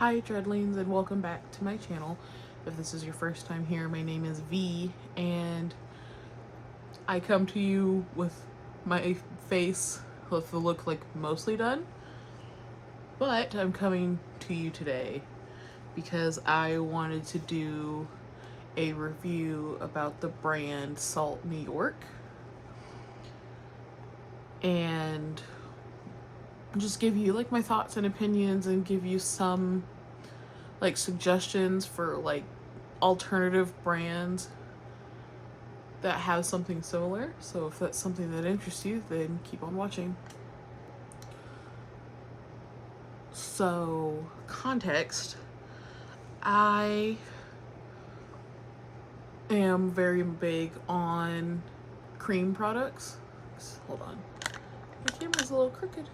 Hi dreadlings, and welcome back to my channel. If this is your first time here, my name is V, and I come to you with my face with the look like mostly done, but I'm coming to you today because I wanted to do a review about the brand Salt New York and just give you like my thoughts and opinions and give you some like suggestions for like alternative brands that have something similar. So if that's something that interests you, then keep on watching. So, context. I am very big on cream products. Hold on. My camera's a little crooked.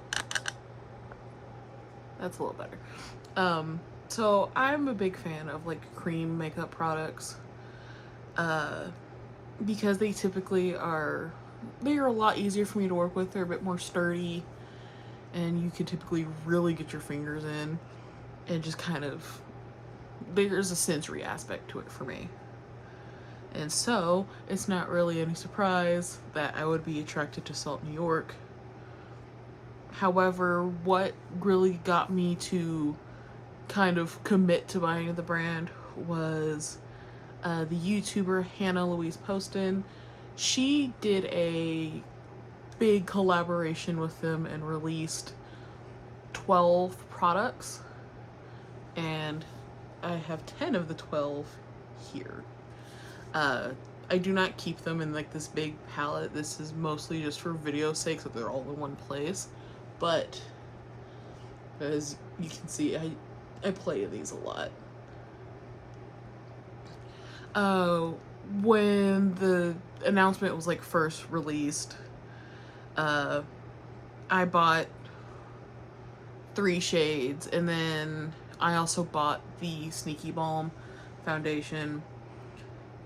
That's a little better. So I'm a big fan of like cream makeup products. Because they typically are a lot easier for me to work with. They're a bit more sturdy and you can typically really get your fingers in and just kind of, there's a sensory aspect to it for me. And so it's not really any surprise that I would be attracted to Salt New York. However, what really got me to kind of commit to buying the brand was the YouTuber Hannah Louise Poston. She did a big collaboration with them and released 12 products, and I have 10 of the 12 here. I do not keep them in like this big palette. This is mostly just for video sake, so they're all in one place. But as you can see, I play these a lot. When the announcement was like first released, I bought 3 shades, and then I also bought the Sneaky Balm foundation,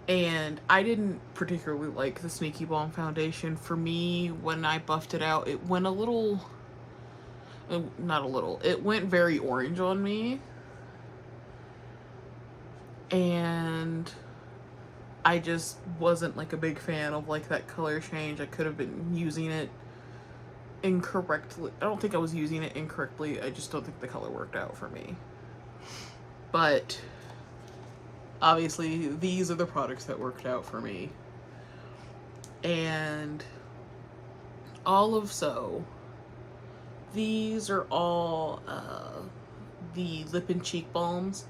and I didn't particularly like the Sneaky Balm foundation. For me, when I buffed it out, it went a little, not a little, it went very orange on me, and I just wasn't like a big fan of like that color change. I could have been using it incorrectly. I don't think I was using it incorrectly. I just don't think the color worked out for me. But obviously these are the products that worked out for me. And these are all the lip and cheek balms,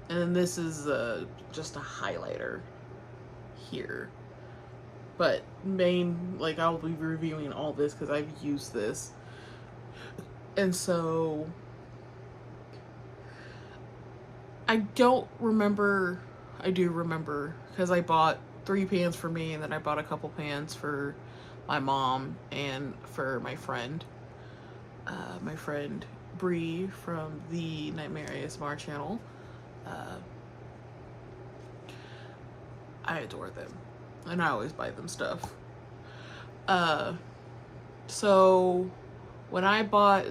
and then this is just a highlighter here. But like I'll be reviewing all this because I've used this. And so I do remember because I bought 3 pans for me, and then I bought a couple pans for my mom and for my friend. My friend Bree from the Nightmare ASMR channel. I adore them, and I always buy them stuff. So when I bought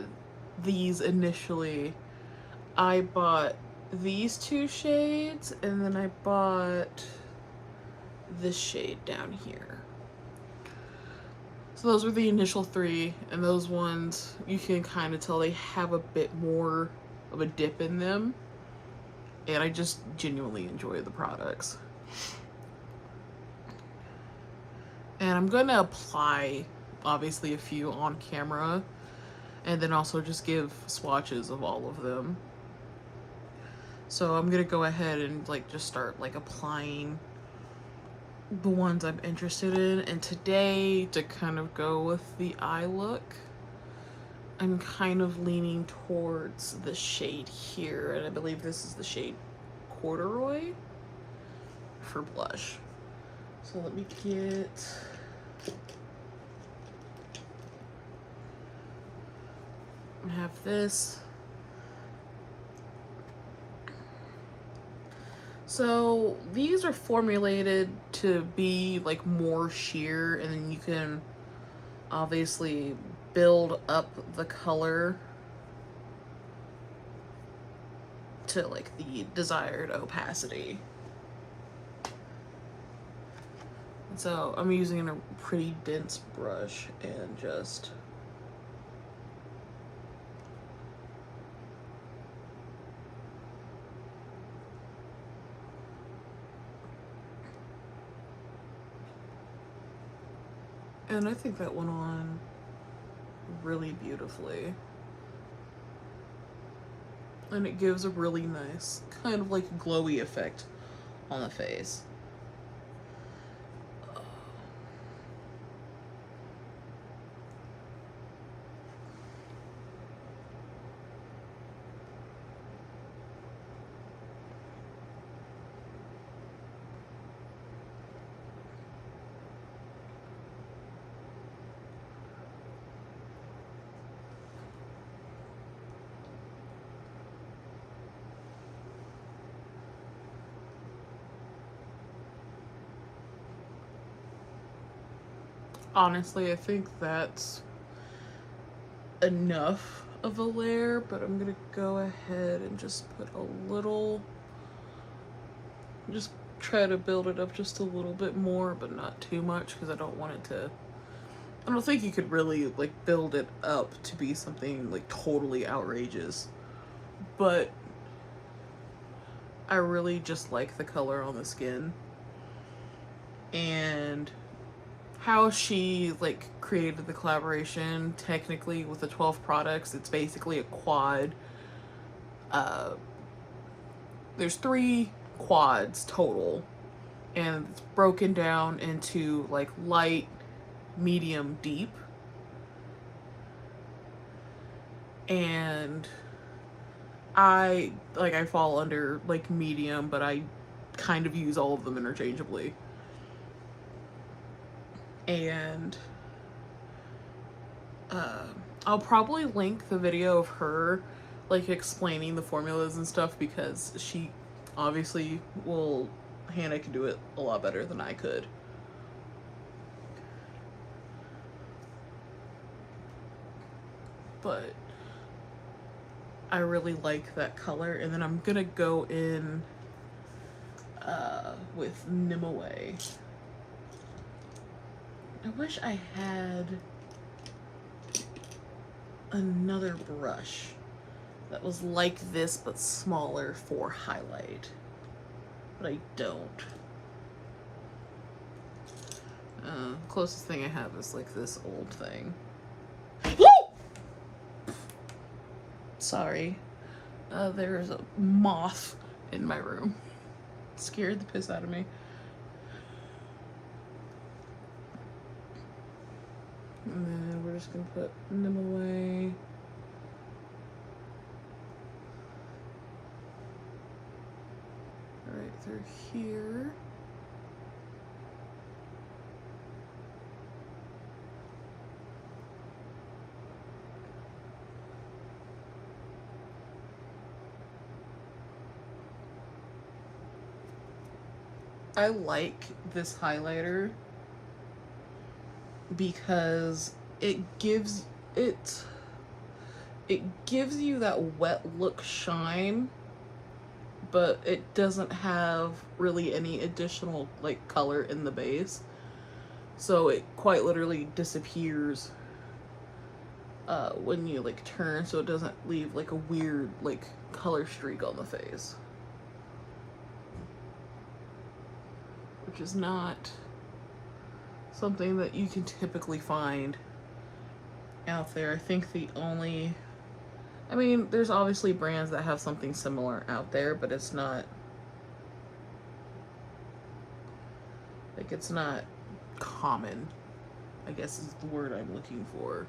these initially, I bought these 2 shades, and then I bought this shade down here. So those were the initial 3, and those ones, you can kind of tell they have a bit more of a dip in them, and I just genuinely enjoy the products. And I'm going to apply, obviously, a few on camera, and then also just give swatches of all of them. So I'm going to go ahead and like just start like applying the ones I'm interested in. And today, to kind of go with the eye look, I'm kind of leaning towards the shade here, and I believe this is the shade Corduroy for blush. So let me get I have this. So these are formulated to be like more sheer, and then you can obviously build up the color to like the desired opacity. So I'm using a pretty dense brush and just and I think that went on really beautifully. And it gives a really nice kind of like glowy effect on the face. Honestly, I think that's enough of a layer, but I'm gonna go ahead and just put a little, just try to build it up just a little bit more, but not too much, because I don't want it to, I don't think you could really like build it up to be something like totally outrageous, but I really just like the color on the skin. And how she like created the collaboration, technically with the 12 products, it's basically a quad. There's 3 quads total, and it's broken down into like light, medium, deep. And I fall under like medium, but I kind of use all of them interchangeably. And I'll probably link the video of her like explaining the formulas and stuff, because she obviously will, Hannah can do it a lot better than I could. But I really like that color. And then I'm gonna go in with Nimue. I wish I had another brush that was like this but smaller for highlight, but I don't. Closest thing I have is like this old thing. Sorry, there's a moth in my room. It scared the piss out of me. And then we're just gonna put Nimue. Right through here. I like this highlighter because it gives you that wet look shine, but it doesn't have really any additional like color in the base, so it quite literally disappears when you like turn, so it doesn't leave like a weird like color streak on the face, which is not something that you can typically find out there. I think the only, I mean, there's obviously brands that have something similar out there, but it's not like, it's not common, I guess is the word I'm looking for.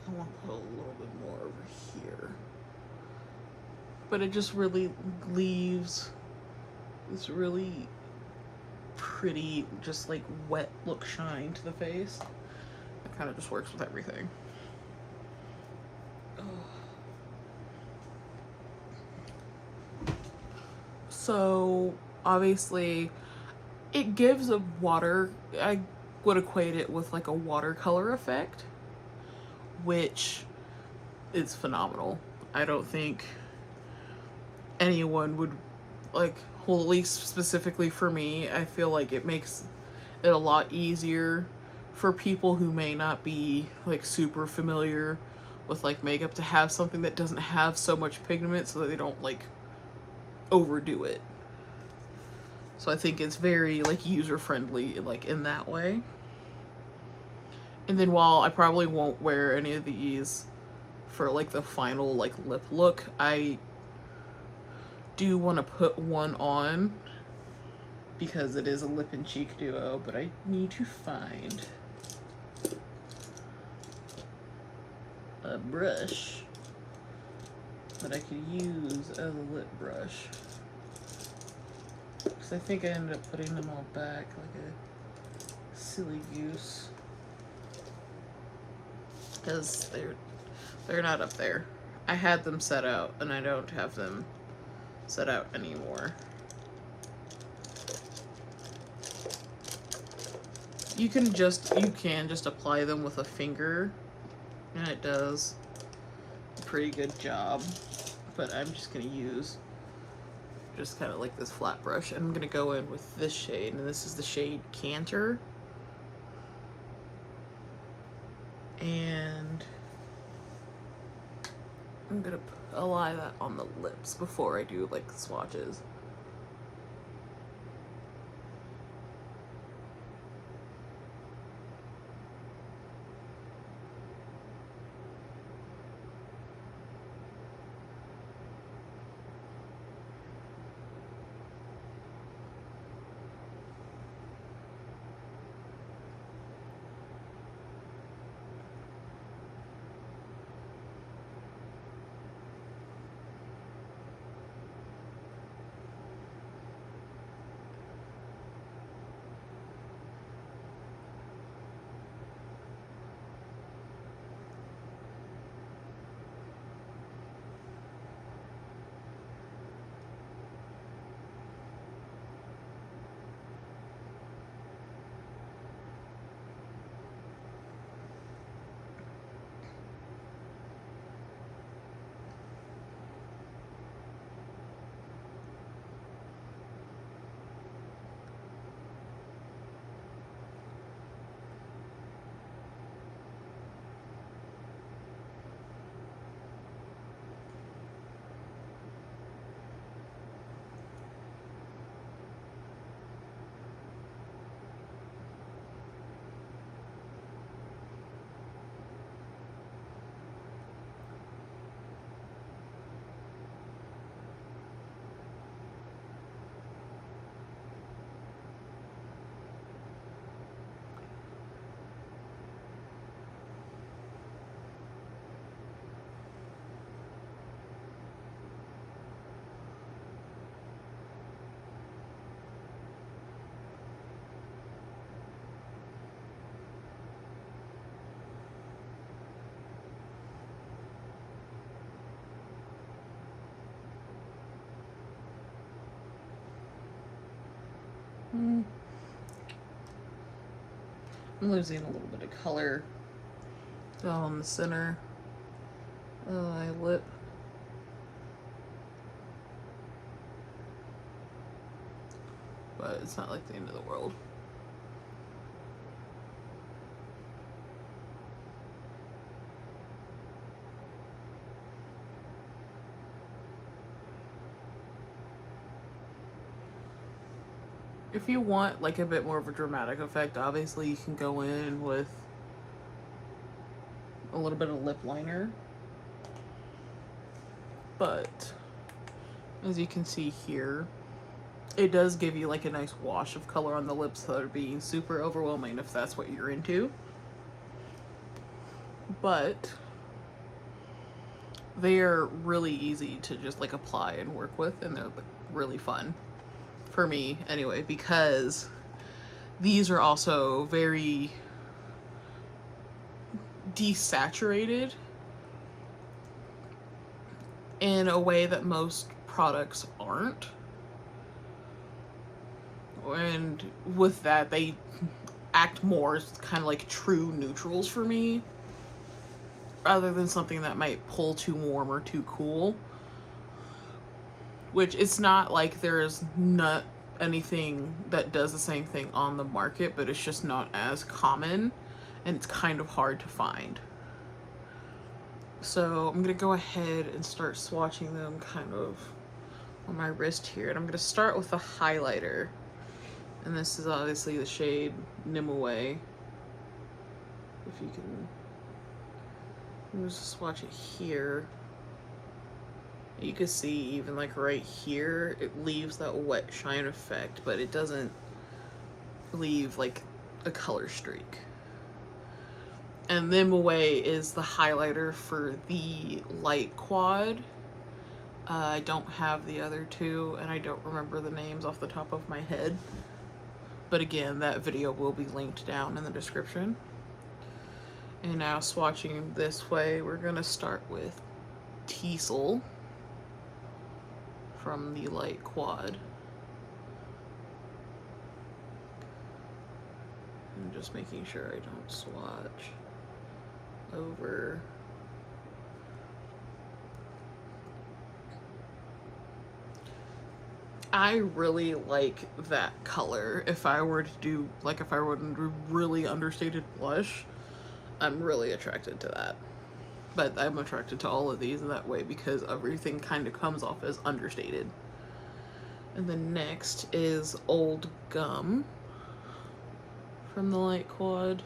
I want to put a little bit more over here, but it just really leaves this really pretty, just like wet look shine to the face. It kind of just works with everything. So obviously it gives a water, I would equate it with like a watercolor effect, which is phenomenal. I don't think anyone would like, well, at least specifically for me, I feel like it makes it a lot easier for people who may not be like super familiar with like makeup to have something that doesn't have so much pigment so that they don't like overdo it. So I think it's very like user friendly like in that way. And then while I probably won't wear any of these for like the final like lip look, I do want to put one on because it is a lip and cheek duo, but I need to find a brush that I could use as a lip brush. Because I think I ended up putting them all back like a silly goose. Because they're not up there. I had them set out and I don't have them set out anymore. You can just apply them with a finger and it does a pretty good job. But I'm just gonna use just kind of like this flat brush. I'm gonna go in with this shade, and this is the shade Canter. And I'm gonna apply that on the lips before I do like swatches. I'm losing a little bit of color down the center of my lip. But it's not like the end of the world. If you want like a bit more of a dramatic effect, obviously you can go in with a little bit of lip liner. But as you can see here, it does give you like a nice wash of color on the lips without it being super overwhelming if that's what you're into. But they're really easy to just like apply and work with, and they're like really fun. For me anyway, because these are also very desaturated in a way that most products aren't. And with that, they act more as kind of like true neutrals for me, rather than something that might pull too warm or too cool. which it's not like there's not anything that does the same thing on the market, but it's just not as common and it's kind of hard to find. So I'm gonna go ahead and start swatching them kind of on my wrist here, and I'm gonna start with the highlighter, and this is obviously the shade Nimue. If you can, I'm just swatch it here. You can see even like right here, it leaves that wet shine effect, but it doesn't leave like a color streak. And Nimue is the highlighter for the light quad. I don't have the other two, and I don't remember the names off the top of my head. But again, that video will be linked down in the description. And now swatching this way, we're gonna start with Teasel from the light quad. I'm just making sure I don't swatch over. I really like that color. If I were to do, like if I were to do really understated blush, I'm really attracted to that. But I'm attracted to all of these in that way because everything kind of comes off as understated. And then next is Old Gum from the light quad.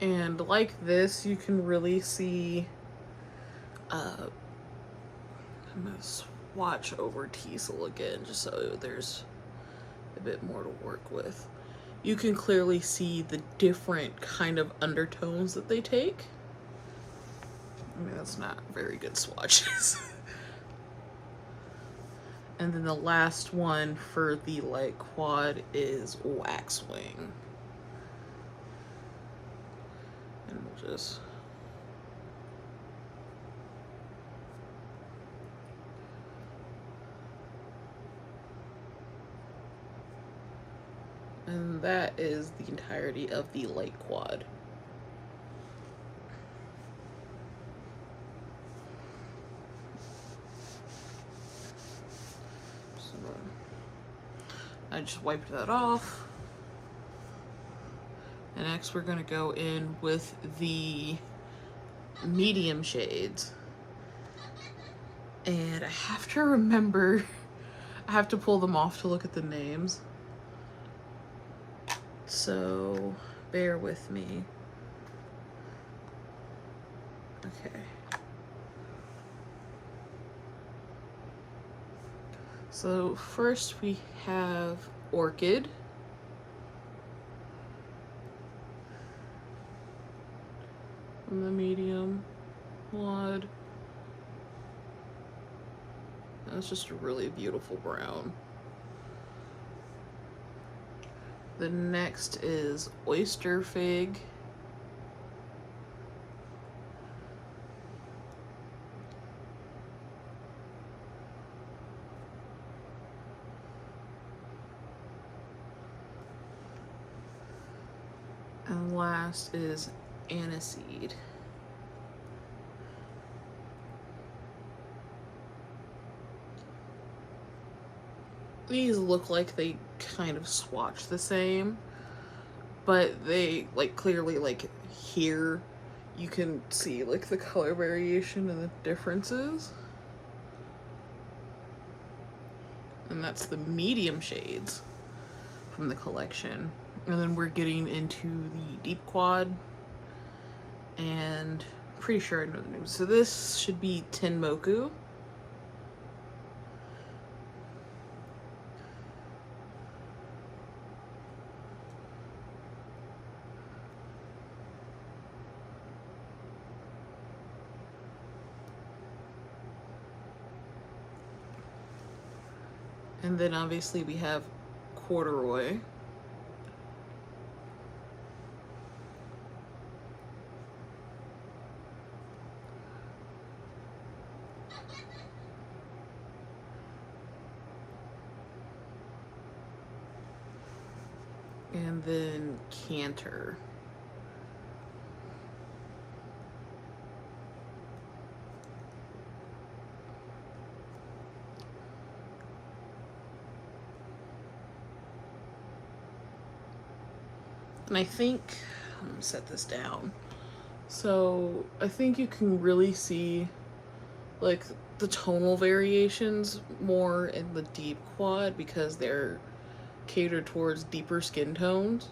And like this, you can really see, I'm gonna swatch over Teasel again just so there's a bit more to work with. You can clearly see the different kind of undertones that they take. I mean, that's not very good swatches. And then the last one for the light quad is Waxwing. And we'll just and that is the entirety of the light quad. So I just wiped that off. And next we're gonna go in with the medium shades. And I have to remember, I have to pull them off to look at the names. So bear with me. Okay. So first we have Orchid. From the medium quad. That's just a really beautiful brown. The next is Oyster Fig. And last is Aniseed. These look like they kind of swatch the same, but they like clearly like here you can see like the color variation and the differences. And that's the medium shades from the collection. And then we're getting into the deep quad, and pretty sure I know the name. So this should be Tenmoku. And then obviously we have Corduroy. And then Canter. And I think, I'm gonna set this down. So I think you can really see like the tonal variations more in the deep quad because they're catered towards deeper skin tones.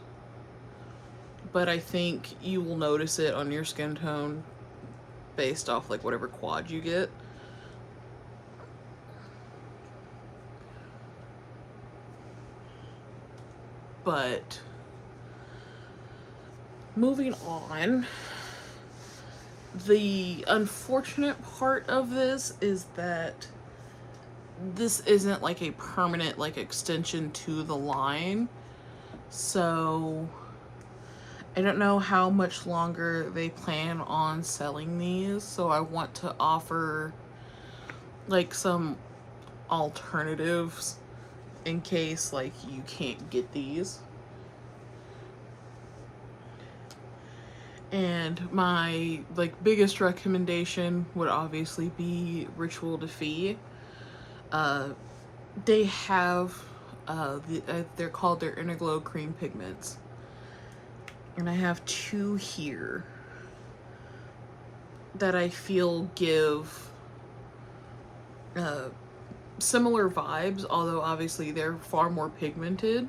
But I think you will notice it on your skin tone based off like whatever quad you get. But moving on, the unfortunate part of this is that this isn't like a permanent like extension to the line. So I don't know how much longer they plan on selling these, so I want to offer like some alternatives in case like you can't get these. And my like biggest recommendation would obviously be Ritual Defeat. They have they're called their Inner Glow cream pigments, and I have two here that I feel give similar vibes, although obviously they're far more pigmented.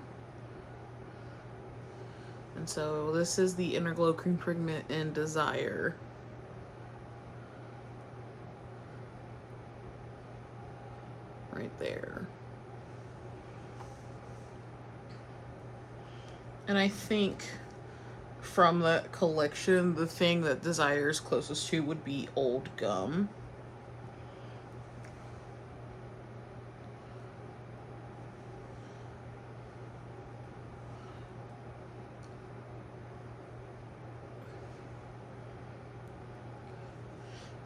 And so this is the Inner Glow cream pigment in Desire. Right there. And I think from that collection, the thing that Desire is closest to would be Old Gum.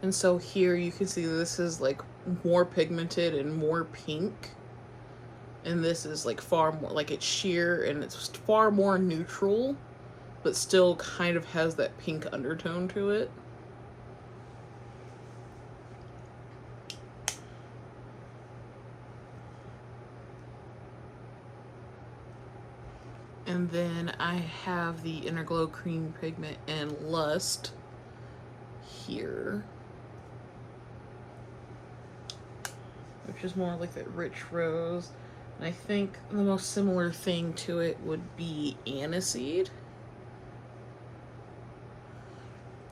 And so here you can see this is like more pigmented and more pink. And this is like far more, like it's sheer and it's far more neutral, but still kind of has that pink undertone to it. And then I have the Inner Glow cream pigment in Lust here, which is more like that rich rose. And I think the most similar thing to it would be Aniseed.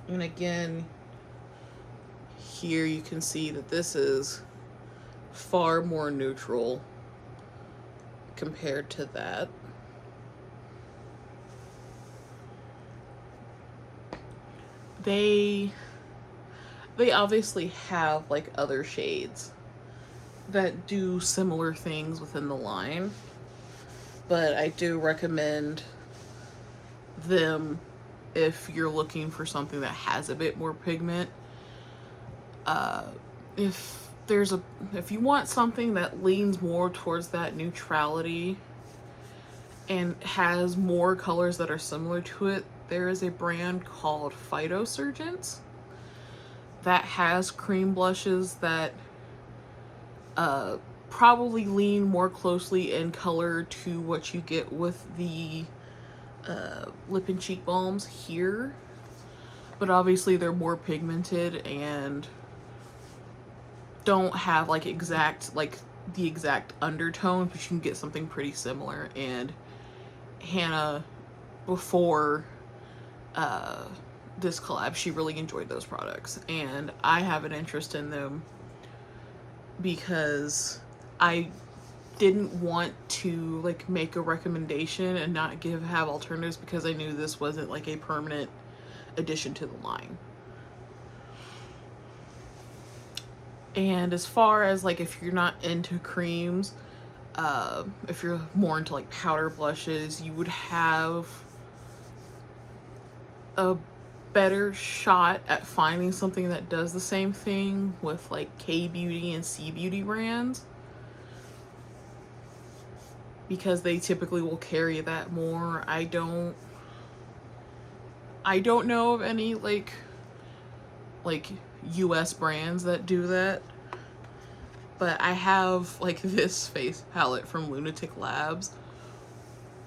And again, here you can see that this is far more neutral compared to that. They obviously have like other shades that do similar things within the line, but I do recommend them if you're looking for something that has a bit more pigment. If you want something that leans more towards that neutrality and has more colors that are similar to it, there is a brand called Phytosurgence that has cream blushes that probably lean more closely in color to what you get with the lip and cheek balms here, but obviously they're more pigmented and don't have like the exact undertone, but you can get something pretty similar. And Hannah, before this collab, she really enjoyed those products, and I have an interest in them because I didn't want to like make a recommendation and not have alternatives, because I knew this wasn't like a permanent addition to the line. And as far as like if you're not into creams, if you're more into like powder blushes, you would have a better shot at finding something that does the same thing with like K-Beauty and C-Beauty brands, because they typically will carry that more. I don't know of any like US brands that do that, but I have like this face palette from Lunatic Labs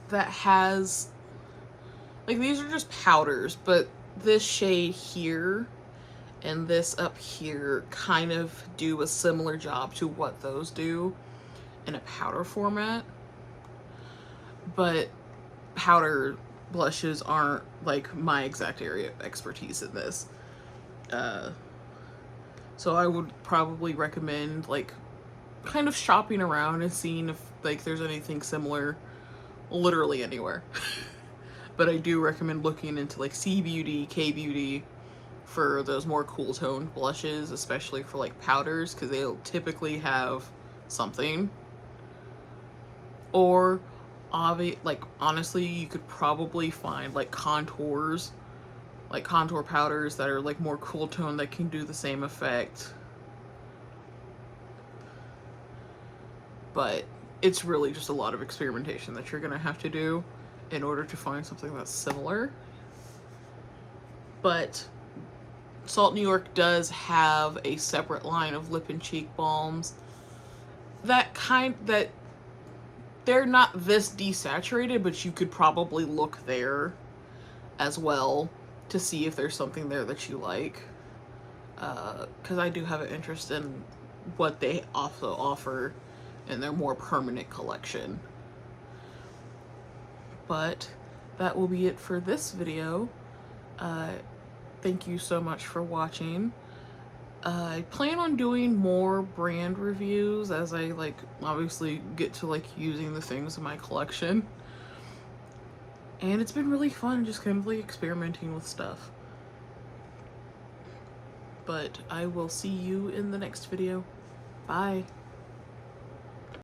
that has like these are just powders, but this shade here and this up here kind of do a similar job to what those do in a powder format. But powder blushes aren't like my exact area of expertise in this. So I would probably recommend like kind of shopping around and seeing if like there's anything similar literally anywhere. But I do recommend looking into like C Beauty, K Beauty for those more cool toned blushes, especially for like powders, because they'll typically have something. Or like honestly, you could probably find like contours, like contour powders that are like more cool tone that can do the same effect. But it's really just a lot of experimentation that you're gonna have to do in order to find something that's similar. But Salt New York does have a separate line of lip and cheek balms that they're not this desaturated, but you could probably look there as well to see if there's something there that you like. Because I do have an interest in what they also offer in their more permanent collection. But that will be it for this video. Thank you so much for watching. I plan on doing more brand reviews as I like obviously get to like using the things in my collection. And it's been really fun just kind of like experimenting with stuff. But I will see you in the next video. Bye.